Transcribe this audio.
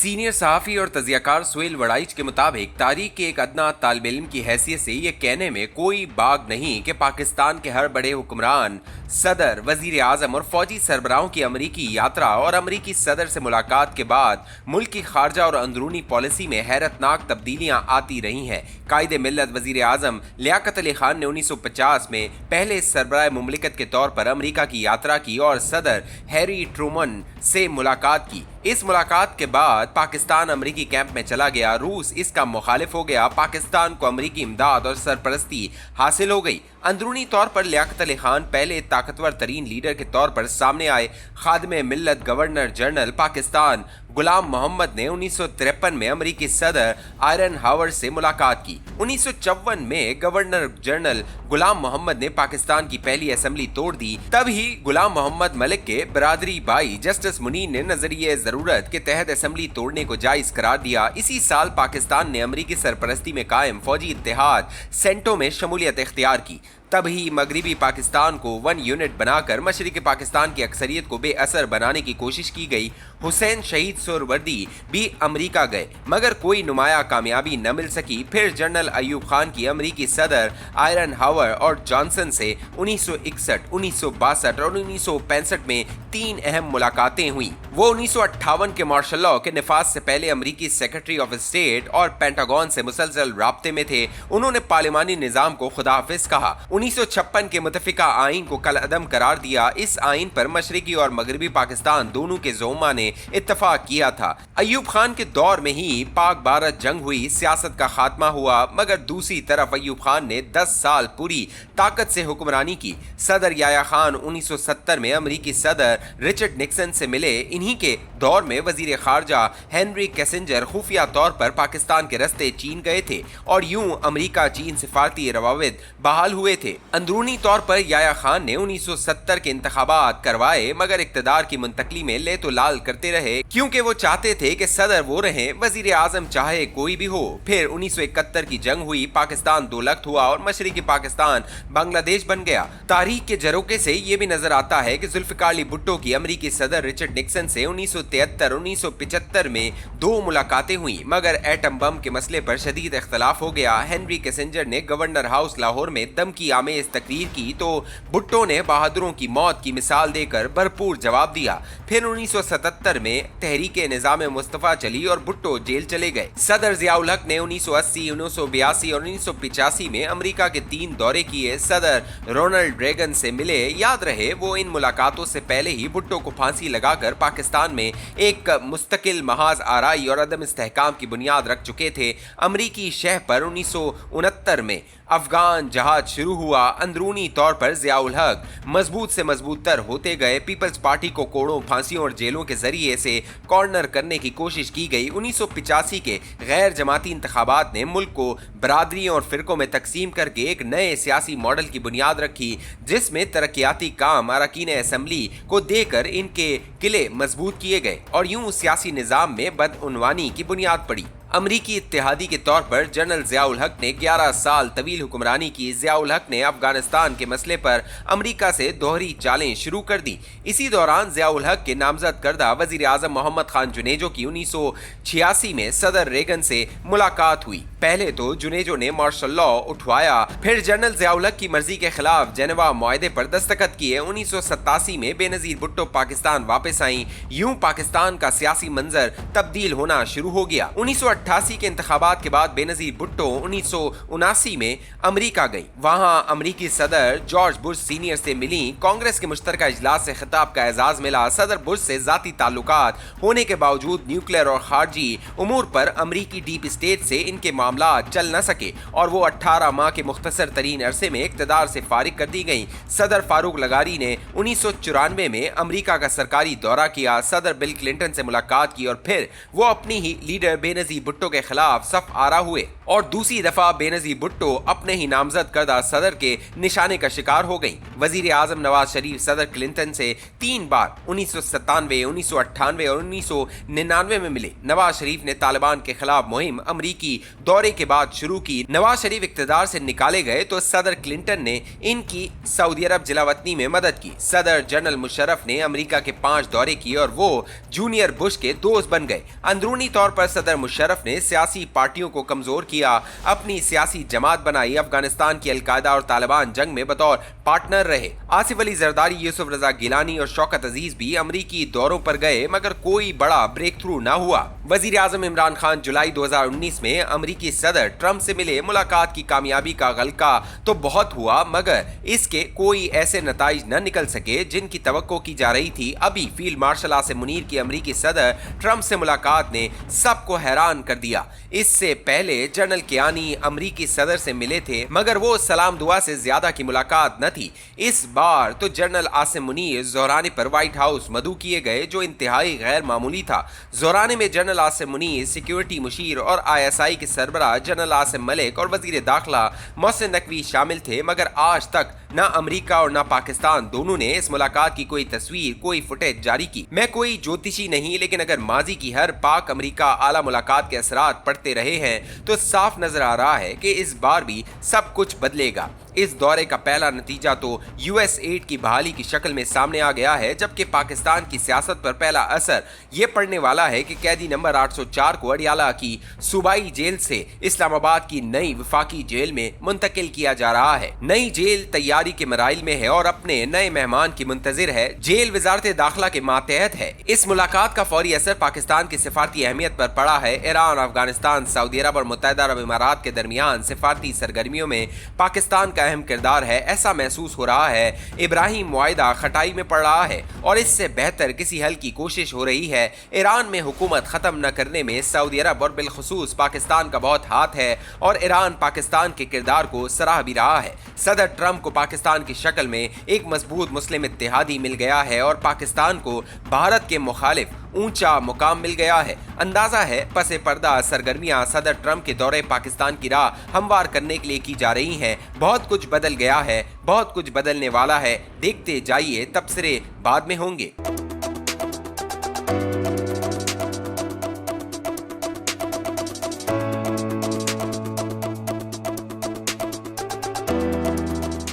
Senior सहाफ़ी और तजियाकार सुहेल वड़ाइच के मुताबिक तारीख के एक अदना तालिब इल्म की हैसियत से ये कहने में कोई बाग नहीं कि पाकिस्तान के हर बड़े हुक्मरान, सदर, वजीर आजम और फौजी सरबराहों की अमरीकी यात्रा और अमरीकी सदर से मुलाकात के बाद मुल्क की खारजा और अंदरूनी पॉलिसी में हैरतनाक तब्दीलियां आती रही हैं। कायदे मिल्लत वजीर आजम लियाकत अली खान ने 1950 में पहले सरबराह मुमलिकत के तौर पर अमरीका की यात्रा की और सदर हैरी ट्रूमन से मुलाकात की। इस मुलाकात के बाद पाकिस्तान अमरीकी कैंप में चला गया। रूस इसका मुखालिफ हो गया। पाकिस्तान को अमरीकी इमदाद और सरपरस्ती हासिल हो गई। अंदरूनी तौर पर लियाकत अली खान पहले ताकतवर तरीन लीडर के तौर पर सामने आए। खादमे मिल्लत गवर्नर जनरल पाकिस्तान गुलाम मोहम्मद ने 1953 में अमरीकी सदर आयरन हावर्ड से मुलाकात की। 1954 में गवर्नर जनरल गुलाम मोहम्मद ने पाकिस्तान की पहली असेंबली तोड़ दी। तभी गुलाम मोहम्मद मलिक के बरादरी भाई जस्टिस मुनीर ने नजरिए जरूरत के तहत असेंबली तोड़ने को जायज करार दिया। इसी साल पाकिस्तान ने अमरीकी सरपरस्ती में कायम फौजी इत्तेहाद सेंटो में शमूलियत इख्तियार की। तभी मगरिबी पाकिस्तान को वन यूनिट बनाकर मशरिकी पाकिस्तान की अक्सरियत को बेअसर बनाने की कोशिश की गई। हुसैन शहीद सोहरावर्दी भी अमरीका गए मगर कोई नुमाया कामयाबी न मिल सकी। फिर जनरल अयूब खान की अमरीकी सदर आयरन हावर्ड और जॉनसन से 1961, 1962 और 1965 में 3 अहम मुलाकातें हुई। वो 1958 के मार्शल लॉ के निफाज से पहले अमरीकी सेक्रेटरी ऑफ स्टेट और पेंटागन से मुसलसल राब्ते में थे। उन्होंने पार्लिमानी निजाम को खुदाफिज कहा। 1956 के मुतफिका आइन को कल अदम करार दिया। इस आइन पर मशरिकी और मगरबी पाकिस्तान दोनों के ज़ोमा ने इत्तफाक किया था। अयूब खान के दौर में ही पाक भारत जंग हुई, सियासत का खात्मा हुआ। मगर दूसरी तरफ अयूब खान ने 10 साल पूरी ताकत से हुक्मरानी की। सदर याया खान 1970 में अमरीकी सदर रिचर्ड निक्सन से मिले। इन्हीं के दौर में वजीर खारजा हेनरी किसिंजर खुफिया तौर पर पाकिस्तान के रस्ते चीन गए थे और यूं अमरीका चीन सिफारती रवाबित बहाल हुए थे। अंदरूनी तौर पर याया खान ने 1970 के इंतखाबात करवाए मगर इक्तदार की मुंतकली में ले तो लाल करते रहे क्योंकि वो चाहते थे कि सदर वो रहे, वजीर आजम चाहे कोई भी हो। फिर 1971 की जंग हुई, पाकिस्तान दो लख्त हुआ और मशरिकी पाकिस्तान बांग्लादेश बन गया। तारीख के झरोके से ये भी नजर आता है कि जुल्फिकार अली भुट्टो की अमरीकी सदर रिचर्ड निक्सन से 1973-1975 में 2 मुलाकातें हुई मगर एटम बम के मसले पर शदीद इख्तलाफ हो गया। हेनरी किसिंजर ने गवर्नर हाउस लाहौर में धमकी आमेज तकरीर की तो भुट्टो ने बहादुरों की मौत की मिसाल देकर भरपूर जवाब दिया। फिर 1977 में तहरीके निजाम मुस्तफा चली और भुट्टो जेल चले गए। सदर जियाउल हक ने 1980, 1982 और 1985 में अमेरिका के 3 दौरे किए। सदर रोनाल्ड रेगन से मिले। याद रहे वो इन मुलाकातों से पहले ही भुट्टो को फांसी लगाकर पाकिस्तान में एक मुस्तकिल महाज आराई और अदम इस्तेहकाम की बुनियाद रख चुके थे। अमरीकी शह पर 1969 में अफगान जहाज शुरू हुआ। अंदरूनी तौर पर जियाउल हक मजबूत से मजबूत तर होते गए। पीपल्स पार्टी को कोड़ों, फांसियों और जेलों के जरिए से कॉर्नर करने की कोशिश की गई। 1985 के गैर जमाती इंतखाबात ने मुल्क को बरादरियों और फिरकों में तकसीम करके एक नए सियासी मॉडल की बुनियाद रखी जिसमें तरक्याती काम अरकान असम्बली को देकर इनके किले मजबूत किए गए और यूं सियासी निजाम में बदउनवानी की बुनियाद पड़ी। अमरीकी इत्तेहादी के तौर पर जनरल जियाउल हक ने 11 साल तवील हुक्मरानी की। जियाउल हक ने अफगानिस्तान के मसले पर अमरीका से दोहरी चालें शुरू कर दी। इसी दौरान जियाउल हक के नामजद करदा वजीर आजम मोहम्मद खान जुनेजो की 1986 में सदर रेगन से मुलाकात हुई। पहले तो जुनेजो ने मार्शल लॉ उठवाया, फिर जनरल जियाउल हक की मर्जी के खिलाफ जेनेवा मुआहदे पर दस्तखत किए। 1987 में बेनजीर भुट्टो पाकिस्तान वापस आई। यूं पाकिस्तान का सियासी मंजर तब्दील होना शुरू हो गया। 1988 के इंतखाबात के बाद बेनजीर भुट्टो 1979 में अमरीका गई। वहां अमरीकी सदर जॉर्ज बुश सीनियर से मिली। कांग्रेस के मुश्तरका इजलास से खिताब का एजाज मिला। सदर बुश से जाती ताल्लुकात होने के बावजूद न्यूक्लियर और खारजी उमूर पर अमरीकी डीप स्टेट से इनके मामला चल न सके और वो 18 माह के मुख्तसर तरीन अरसे में इक़्तिदार से फारिग कर दी गई। सदर फारूक लगारी ने 1994 में अमरीका का सरकारी दौरा किया, सदर बिल क्लिंटन से मुलाकात की और फिर वो अपनी ही लीडर बेनजीर भुट्टो के खिलाफ सफ आरा हुए और दूसरी दफा बेनजीर भुट्टो अपने ही नामजद करदा सदर के निशाने का शिकार हो गई। वजीर आजम नवाज शरीफ सदर क्लिंटन से 3 बार 1997, 1998 और 1999 में मिले। नवाज शरीफ ने तालिबान के खिलाफ मुहिम अमरीकी दौरे के बाद शुरू की। नवाज शरीफ इक्तदार से निकाले गए तो सदर क्लिंटन ने इनकी सऊदी अरब जिलावतनी में मदद की। सदर जनरल मुशर्रफ ने अमेरिका के 5 दौरे किए और वो जूनियर बुश के दोस्त बन गए। अंदरूनी तौर पर सदर मुशर्रफ ने सियासी पार्टियों को कमजोर किया, अपनी सियासी जमात बनाई, अफगानिस्तान की अलकायदा और तालिबान जंग में बतौर पार्टनर रहे। आसिफ अली जरदारी, यूसुफ रजा गिलानी और शौकत अजीज भी अमरीकी दौरों पर गए मगर कोई बड़ा ब्रेक थ्रू न हुआ। वजीर आजम इमरान खान जुलाई 2019 में अमरीकी सदर ट्रंप से मिले। मुलाकात की कामयाबी का गलका तो बहुत हुआ मगर इसके कोई ऐसे नताइज न निकल सके जिनकी तवक्को की जा रही थी। अभी फील्ड मार्शल आसिम मुनीर की अमरीकी सदर ट्रंप से मुलाकात ने सबको हैरान कर दिया। इससे पहले जनरल कियानी अमरीकी सदर से मिले थे मगर वो सलाम दुआ से ज्यादा की मुलाकात न थी। इस बार तो जनरल आसिम मुनीर जोराने पर व्हाइट हाउस मदऊ किए गए जो इंतहाई गैर मामूली था। जोराने में जनरल आसिम मुनीर, सिक्योरिटी मुशीर और ISI के सरबराह जनरल आसिम मलिक और वजीर दाखिला मोहसिन नकवी शामिल थे मगर आज तक न अमेरिका और न पाकिस्तान दोनों ने इस मुलाकात की कोई तस्वीर, कोई फुटेज जारी की। मैं कोई ज्योतिषी नहीं लेकिन अगर माजी की हर पाक अमेरिका आला मुलाकात के असरात पड़ते रहे हैं तो साफ नजर आ रहा है कि इस बार भी सब कुछ बदलेगा। इस दौरे का पहला नतीजा तो US एड की बहाली की शक्ल में सामने आ गया है जबकि पाकिस्तान की सियासत पर पहला असर ये पड़ने वाला है कि कैदी नंबर 804 को अडियाला की सूबाई जेल से इस्लामाबाद की नई वफाकी जेल में मुंतकिल किया जा रहा है। नई जेल तैयारी के मराइल में है और अपने नए मेहमान की मुंतजिर है। जेल वजारत दाखिला के मातहत है। इस मुलाकात का फौरी असर पाकिस्तान की सिफारती अहमियत पर पड़ा है। ईरान, अफगानिस्तान, सऊदी अरब और मुत्तहिदा अरब इमारात के दरमियान सिफारती सरगर्मियों में पाकिस्तान का अहम किरदार है, ऐसा महसूस हो रहा है। इब्राहिम मुआहिदा खटाई में पड़ रहा है और इससे बेहतर किसी हल की कोशिश हो रही है। ईरान में हुकूमत खत्म न करने में सऊदी अरब और बिलखुसूस पाकिस्तान का बहुत हाथ है और ईरान पाकिस्तान के किरदार को सराह भी रहा है। सदर ट्रंप को पाकिस्तान की शक्ल में एक मजबूत मुस्लिम इत्तेहादी मिल गया है और पाकिस्तान को भारत के मुखालिफ ऊंचा मुकाम मिल गया है। अंदाजा है पसे पर्दा सरगर्मियां सदर ट्रंप के दौरे पाकिस्तान की राह हमवार करने के लिए की जा रही हैं। बहुत कुछ बदल गया है, बहुत कुछ बदलने वाला है। देखते जाइए, तबसरे बाद में होंगे।